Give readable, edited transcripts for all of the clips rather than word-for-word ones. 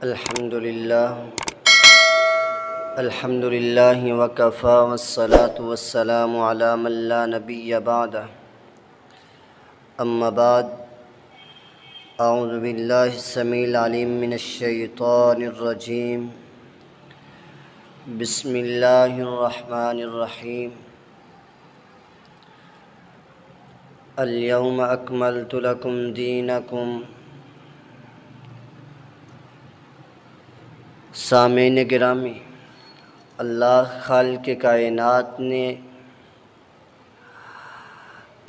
الحمدللہ وکفا والصلاة والسلام علی من لا نبی بعدہ اما بعد اعوذ باللہ السمیع العلیم من الشیطان الرجیم بسم اللہ الرحمن الرحیم الیوم اکملت لکم دینکم۔ سامعین گرامی، اللہ خالق کائنات نے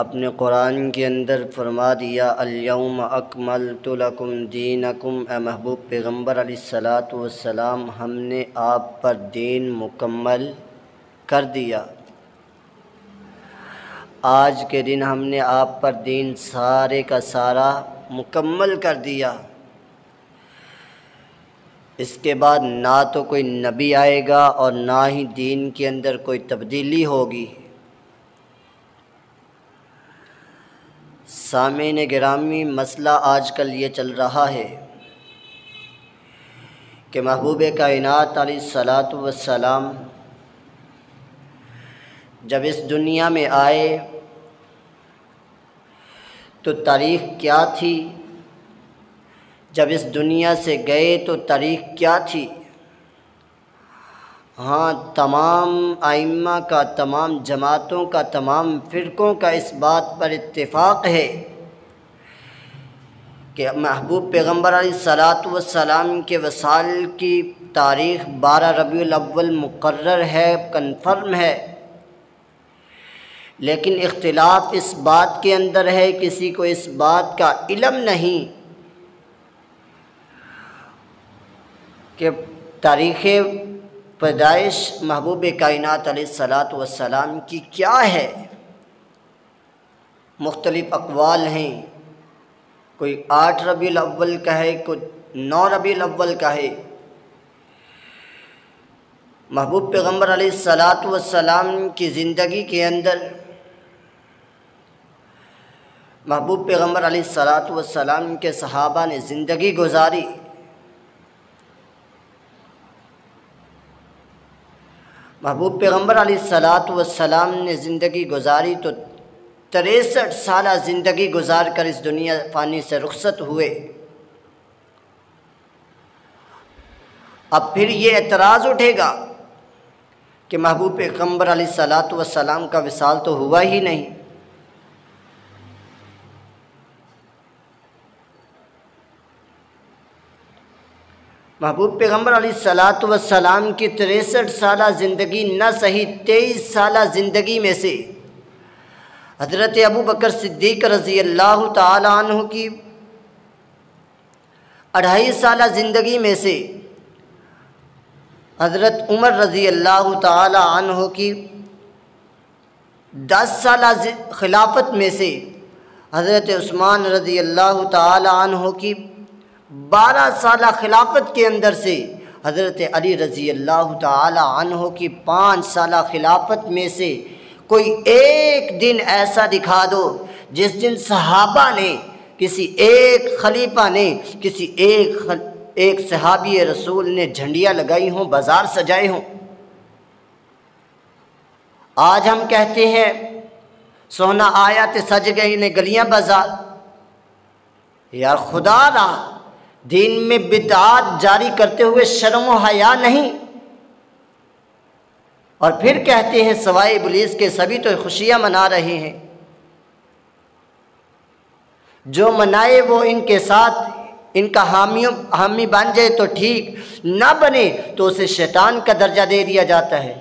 اپنے قرآن کے اندر فرما دیا الیوم اکملت لکم دینکم۔ اے محبوب پیغمبر علیہ الصلاۃ والسلام، ہم نے آپ پر دین مکمل کر دیا۔ آج کے دن ہم نے آپ پر دین سارے کا سارا مکمل کر دیا۔ اس کے بعد نہ تو کوئی نبی آئے گا اور نہ ہی دین کے اندر کوئی تبدیلی ہوگی۔ سامعین گرامی، مسئلہ آج کل یہ چل رہا ہے کہ محبوب کائنات علیہ الصلاۃ والسلام جب اس دنیا میں آئے تو تاریخ کیا تھی، جب اس دنیا سے گئے تو تاریخ کیا تھی؟ ہاں، تمام ائمہ کا، تمام جماعتوں کا، تمام فرقوں کا اس بات پر اتفاق ہے کہ محبوب پیغمبر علیہ الصلاۃ والسلام کے وصال کی تاریخ 12 ربیع الاول مقرر ہے، کنفرم ہے، لیکن اختلاف اس بات کے اندر ہے، کسی کو اس بات کا علم نہیں کہ تاریخ پیدائش محبوب کائنات علیہ الصلاۃ والسلام کی کیا ہے۔ مختلف اقوال ہیں، کوئی 8 ربیع الاول کہے، کوئی 9 ربیع الاول کہے۔ محبوب پیغمبر علیہ الصلاۃ والسلام کی زندگی کے اندر محبوب پیغمبر علیہ الصلاۃ والسلام کے صحابہ نے زندگی گزاری۔ محبوب پیغمبر علیہ الصلاۃ والسلام نے زندگی گزاری تو 63 سالہ زندگی گزار کر اس دنیا فانی سے رخصت ہوئے۔ اب پھر یہ اعتراض اٹھے گا کہ محبوب پیغمبر علیہ الصلاۃ والسلام کا وصال تو ہوا ہی نہیں۔ محبوب پیغمبر علیہ الصلاۃ والسلام کی 63 سالہ زندگی، نہ صحیح 23 سالہ زندگی میں سے حضرت ابو بکر صدیق رضی اللہ تعالی عنہ کی 2.5 سالہ زندگی میں سے حضرت عمر رضی اللہ تعالی عنہ کی 10 سالہ خلافت میں سے حضرت عثمان رضی اللہ تعالی عنہ کی 12 سالہ خلافت کے اندر سے حضرت علی رضی اللہ تعالی عنہ کی 5 سالہ خلافت میں سے کوئی ایک دن ایسا دکھا دو جس دن صحابہ نے، کسی ایک خلیفہ نے، کسی ایک صحابی رسول نے جھنڈیاں لگائی ہوں، بازار سجائے ہوں۔ آج ہم کہتے ہیں سونا آیا تے سج گئے نے گلیاں بازار۔ یار خدا را، دین میں بدعات جاری کرتے ہوئے شرم و حیا نہیں، اور پھر کہتے ہیں سوائے ابلیس کے سبھی تو خوشیاں منا رہے ہیں۔ جو منائے وہ ان کے ساتھ ان کا حامی بن جائے تو ٹھیک، نہ بنے تو اسے شیطان کا درجہ دے دیا جاتا ہے۔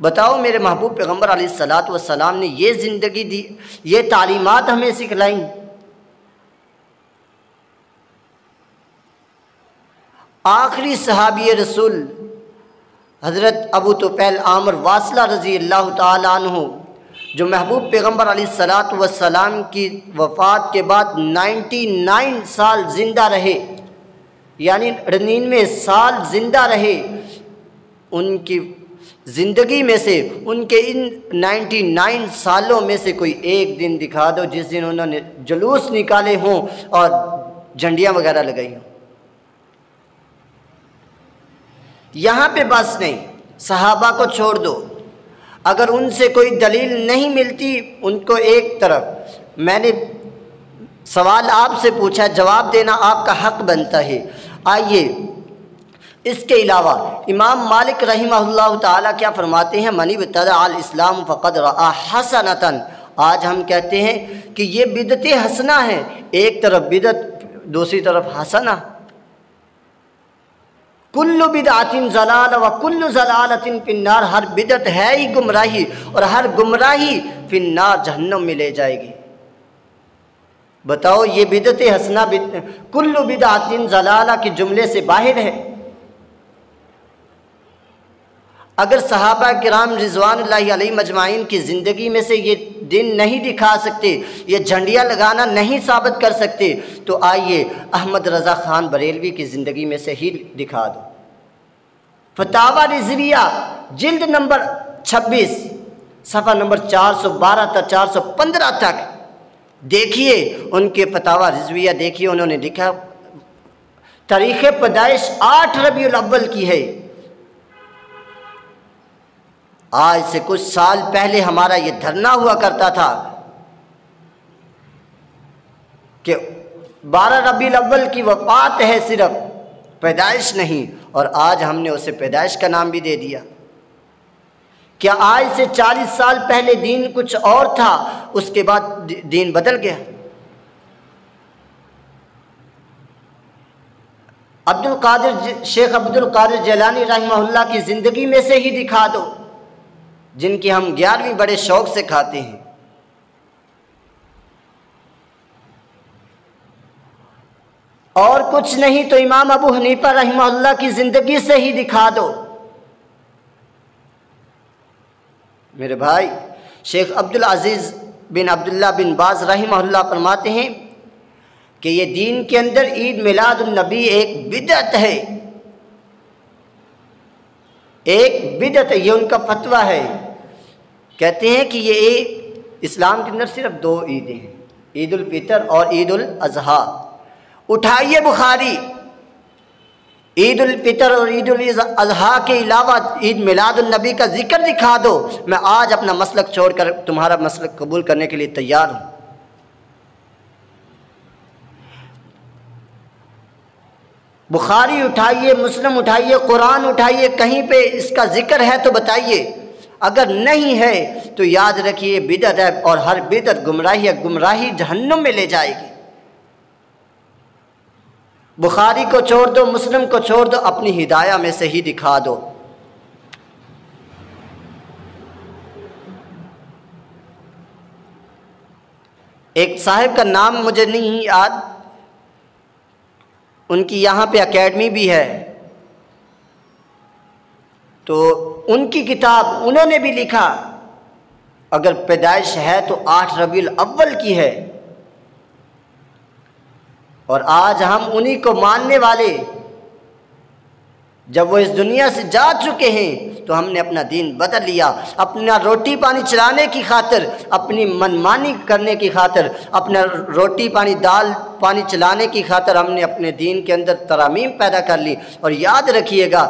بتاؤ، میرے محبوب پیغمبر علیہ الصلاۃ والسلام نے یہ زندگی دی، یہ تعلیمات ہمیں سکھلائیں۔ آخری صحابی رسول حضرت ابو طفیل عامر واصلہ رضی اللہ تعالیٰ عنہ، جو محبوب پیغمبر علیہ الصلاۃ والسلام کی وفات کے بعد 99 سال زندہ رہے، یعنی 99 سال زندہ رہے۔ ان کی زندگی میں سے، ان کے ان 99 سالوں میں سے کوئی ایک دن دکھا دو جس دن انہوں نے جلوس نکالے ہوں اور جھنڈیاں وغیرہ لگائی ہوں۔ یہاں پہ بس نہیں، صحابہ کو چھوڑ دو، اگر ان سے کوئی دلیل نہیں ملتی ان کو ایک طرف، میں نے سوال آپ سے پوچھا، جواب دینا آپ کا حق بنتا ہے۔ آئیے اس کے علاوہ امام مالک رحمہ اللہ تعالیٰ کیا فرماتے ہیں؟ من ابتدع الاسلام فقد رأى حسنۃ۔ آج ہم کہتے ہیں کہ یہ بدعت حسنہ ہے، ایک طرف بدعت دوسری طرف حسنہ۔ کل بدعۃ ضلالہ وکل ضلالۃ فی النار، ہر بدعت ہے ہی گمراہی اور ہر گمراہی فی النار، جہنم میں لے جائے گی۔ بتاؤ یہ بدعت حسنہ کل بدعۃ ضلالہ کے جملے سے باہر ہے؟ اگر صحابہ کرام رضوان اللہ علیہ مجمعین کی زندگی میں سے یہ دن نہیں دکھا سکتے، یہ جھنڈیاں لگانا نہیں ثابت کر سکتے، تو آئیے احمد رضا خان بریلوی کی زندگی میں سے ہی دکھا دو۔ فتاوی رضویہ جلد نمبر 26 صفحہ نمبر 412 تا 415 تک دیکھیے ان کے فتاوی رضویہ، دیکھیے انہوں نے لکھا تاریخ پیدائش 8 ربیع الاول کی ہے۔ آج سے کچھ سال پہلے ہمارا یہ دھرنا ہوا کرتا تھا کہ 12 ربیع الاول کی وفات ہے صرف، پیدائش نہیں، اور آج ہم نے اسے پیدائش کا نام بھی دے دیا۔ کیا آج سے 40 سال پہلے دین کچھ اور تھا، اس کے بعد دین بدل گیا؟ شیخ عبد القادر جیلانی رحمہ اللہ کی زندگی میں سے ہی دکھا دو، جن کی ہم 11ویں بڑے شوق سے کھاتے ہیں۔ اور کچھ نہیں تو امام ابو حنیفہ رحمہ اللہ کی زندگی سے ہی دکھا دو۔ میرے بھائی شیخ عبدالعزیز بن عبداللہ بن باز رحمہ اللہ فرماتے ہیں کہ یہ دین کے اندر عید میلاد النبی ایک بدعت ہے، ایک بدعت ہے، یہ ان کا فتویٰ ہے۔ کہتے ہیں کہ یہ اسلام کے اندر صرف 2 عیدیں ہیں، عید الفطر اور عید الاضحیٰ۔ اٹھائیے بخاری، عید الفطر اور عید الاضحیٰ کے علاوہ عید میلاد النبی کا ذکر دکھا دو، میں آج اپنا مسلک چھوڑ کر تمہارا مسلک قبول کرنے کے لیے تیار ہوں۔ بخاری اٹھائیے، مسلم اٹھائیے، قرآن اٹھائیے، کہیں پہ اس کا ذکر ہے تو بتائیے، اگر نہیں ہے تو یاد رکھیے بدعت ہے، اور ہر بدعت گمراہی ہے، گمراہی جہنم میں لے جائے گی۔ بخاری کو چھوڑ دو، مسلم کو چھوڑ دو، اپنی ہدایہ میں سے ہی دکھا دو۔ ایک صاحب کا نام مجھے نہیں یاد، ان کی یہاں پہ اکیڈمی بھی ہے، تو ان کی کتاب انہوں نے بھی لکھا، اگر پیدائش ہے تو 8 ربیع الاول کی ہے، اور آج ہم انہی کو ماننے والے، جب وہ اس دنیا سے جا چکے ہیں تو ہم نے اپنا دین بدل لیا، اپنا روٹی پانی چلانے کی خاطر، اپنی منمانی کرنے کی خاطر، اپنا روٹی پانی دال پانی چلانے کی خاطر ہم نے اپنے دین کے اندر ترامیم پیدا کر لی۔ اور یاد رکھیے گا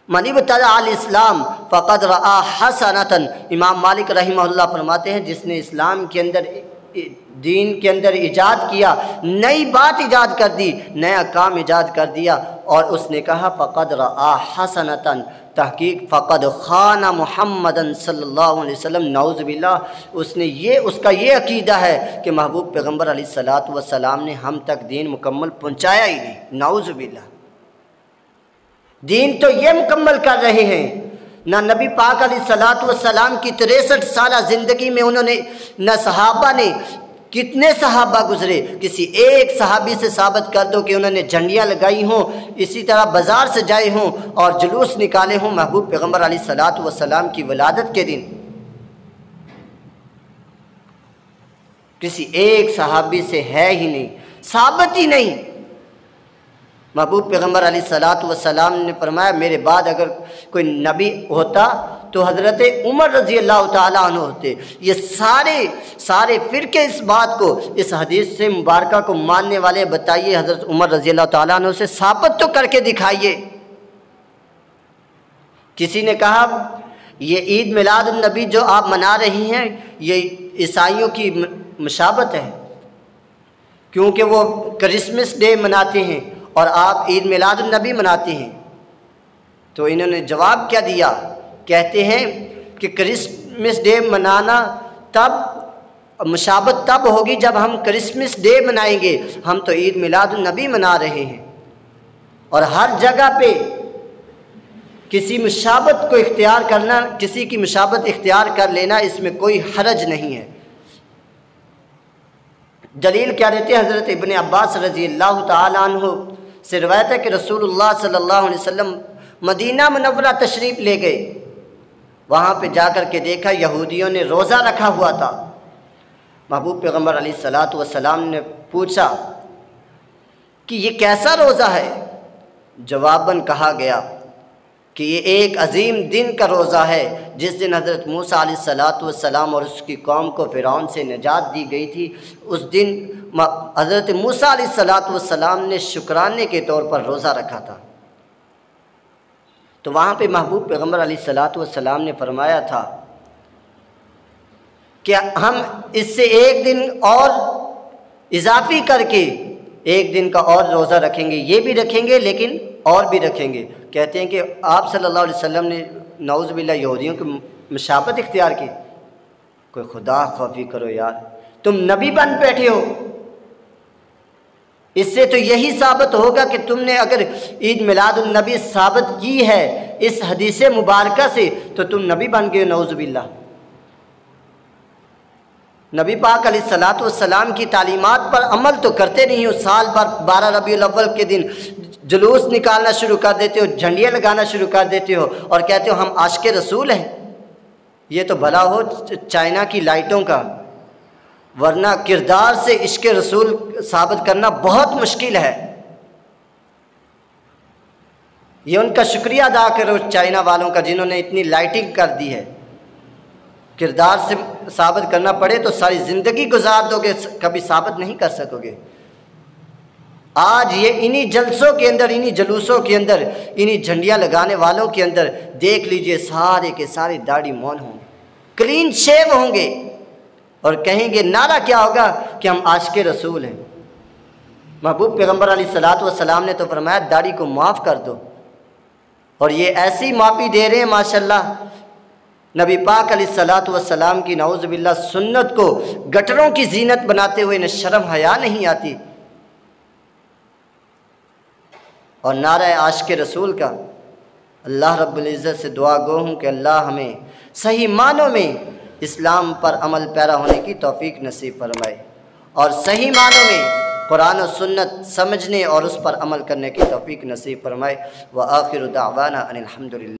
من ابتدع الاسلام فقد رأى حسنۃ، امام مالک رحمہ اللہ فرماتے ہیں جس نے اسلام کے اندر دین کے اندر ایجاد کیا، نئی بات ایجاد کر دی، نیا کام ایجاد کر دیا، اور اس نے کہا فقد رأى حسنۃ، تحقیق فقد خان محمد صلی اللہ علیہ وسلم، نعوذ باللہ، اس کا یہ عقیدہ ہے کہ محبوب پیغمبر علیہ الصلوۃ والسلام نے ہم تک دین مکمل پہنچایا ہی نہیں، نعوذ باللہ۔ دین تو یہ مکمل کر رہے ہیں، نہ نبی پاک علیہ الصلوۃ والسلام کی 63 سالہ زندگی میں انہوں نے، نہ صحابہ نے، کتنے صحابہ گزرے، کسی ایک صحابی سے ثابت کر دو کہ انہوں نے جھنڈیاں لگائی ہوں، اسی طرح بازار سے جائے ہوں اور جلوس نکالے ہوں محبوب پیغمبر علیہ الصلوۃ والسلام کی ولادت کے دن، کسی ایک صحابی سے ہے ہی نہیں، ثابت ہی نہیں۔ محبوب پیغمبر علیہ الصلوۃ والسلام نے فرمایا میرے بعد اگر کوئی نبی ہوتا تو حضرت عمر رضی اللہ تعالیٰ عنہ ہوتے۔ یہ سارے فرقے اس بات کو، اس حدیث سے مبارکہ کو ماننے والے، بتائیے حضرت عمر رضی اللہ تعالیٰ عنہ سے ثابت تو کر کے دکھائیے۔ کسی نے کہا یہ عید میلاد النبی جو آپ منا رہی ہیں یہ عیسائیوں کی مشابہت ہے، کیونکہ وہ کرسمس ڈے مناتے ہیں اور آپ عید میلاد النبی مناتے ہیں۔ تو انہوں نے جواب کیا دیا؟ کہتے ہیں کہ کرسمس ڈے منانا تب مشابہت تب ہوگی جب ہم کرسمس ڈے منائیں گے، ہم تو عید میلاد النبی منا رہے ہیں۔ اور ہر جگہ پہ کسی مشابہت کو اختیار کرنا، کسی کی مشابہت اختیار کر لینا، اس میں کوئی حرج نہیں ہے۔ دلیل کیا دیتے ہیں؟ حضرت ابن عباس رضی اللہ تعالیٰ عنہ سے روایت ہے کہ رسول اللہ صلی اللہ علیہ وسلم مدینہ منورہ تشریف لے گئے، وہاں پہ جا کر کے دیکھا یہودیوں نے روزہ رکھا ہوا تھا۔ محبوب پیغمبر علیہ الصلاۃ والسلام نے پوچھا کہ یہ کیسا روزہ ہے؟ جواباً کہا گیا کہ یہ ایک عظیم دن کا روزہ ہے جس دن حضرت موسیٰ علیہ الصلاۃ والسلام اور اس کی قوم کو فرعون سے نجات دی گئی تھی۔ اس دن حضرت موسیٰ علیہ الصلاۃ والسلام نے شکرانے کے طور پر روزہ رکھا تھا۔ تو وہاں پہ محبوب پیغمبر علیہ الصلاۃ والسلام نے فرمایا تھا کہ ہم اس سے ایک دن اور اضافی کر کے ایک دن کا اور روزہ رکھیں گے، یہ بھی رکھیں گے لیکن اور بھی رکھیں گے۔ کہتے ہیں کہ آپ صلی اللہ علیہ وسلم نے نعوذ باللہ یہودیوں کی مشابہت اختیار کی۔ کوئی خدا خوفی کرو یار، تم نبی بن بیٹھے ہو۔ اس سے تو یہی ثابت ہوگا کہ تم نے اگر عید میلاد النبی ثابت کی ہے اس حدیث مبارکہ سے تو تم نبی بن گئے، نعوذ باللہ۔ نبی پاک علیہ الصلاۃ والسلام کی تعلیمات پر عمل تو کرتے نہیں ہو، سال بھر 12 ربیع الاول کے دن جلوس نکالنا شروع کر دیتے ہو، جھنڈیاں لگانا شروع کر دیتے ہو اور کہتے ہو ہم عاشق رسول ہیں۔ یہ تو بھلا ہو چائنا کی لائٹوں کا، ورنہ کردار سے عشق رسول ثابت کرنا بہت مشکل ہے۔ یہ ان کا شکریہ ادا کرو چائنا والوں کا جنہوں نے اتنی لائٹنگ کر دی ہے۔ کردار سے ثابت کرنا پڑے تو ساری زندگی گزار دو گے، کبھی ثابت نہیں کر سکو گے۔ آج یہ انہی جلسوں کے اندر، انہی جلوسوں کے اندر، انہی جھنڈیاں لگانے والوں کے اندر دیکھ لیجئے سارے کے سارے داڑھی مون ہوں گے، کلین شیو ہوں گے اور کہیں گے نعرہ کیا ہوگا کہ ہم عاشق رسول ہیں۔ محبوب پیغمبر علیہ الصلاۃ والسلام نے تو فرمایا داڑھی کو معاف کر دو، اور یہ ایسی معافی دے رہے ہیں ماشاءاللہ۔ نبی پاک علیہ الصلاۃ والسلام کی نعوذ باللہ سنت کو گٹروں کی زینت بناتے ہوئے انہیں شرم حیا نہیں آتی، اور نعرہ عاشق رسول کا۔ اللہ رب العزت سے دعا گو ہوں کہ اللہ ہمیں صحیح معنوں میں اسلام پر عمل پیرا ہونے کی توفیق نصیب فرمائے، اور صحیح معنوں میں قرآن و سنت سمجھنے اور اس پر عمل کرنے کی توفیق نصیب فرمائے۔ وآخر دعوانا ان الحمدللہ۔